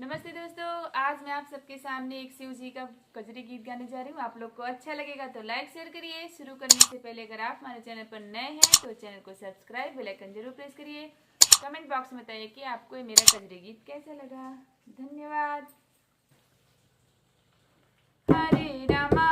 नमस्ते दोस्तों, आज मैं आप सबके सामने एक शिव जी का कजरी गीत गाने जा रही हूँ। आप लोग को अच्छा लगेगा तो लाइक शेयर करिए। शुरू करने से पहले अगर आप हमारे चैनल पर नए हैं तो चैनल को सब्सक्राइब, बेल आइकन जरूर प्रेस करिए। कमेंट बॉक्स में बताइए कि आपको ये मेरा कजरी गीत कैसा लगा। धन्यवाद। हरे रामा।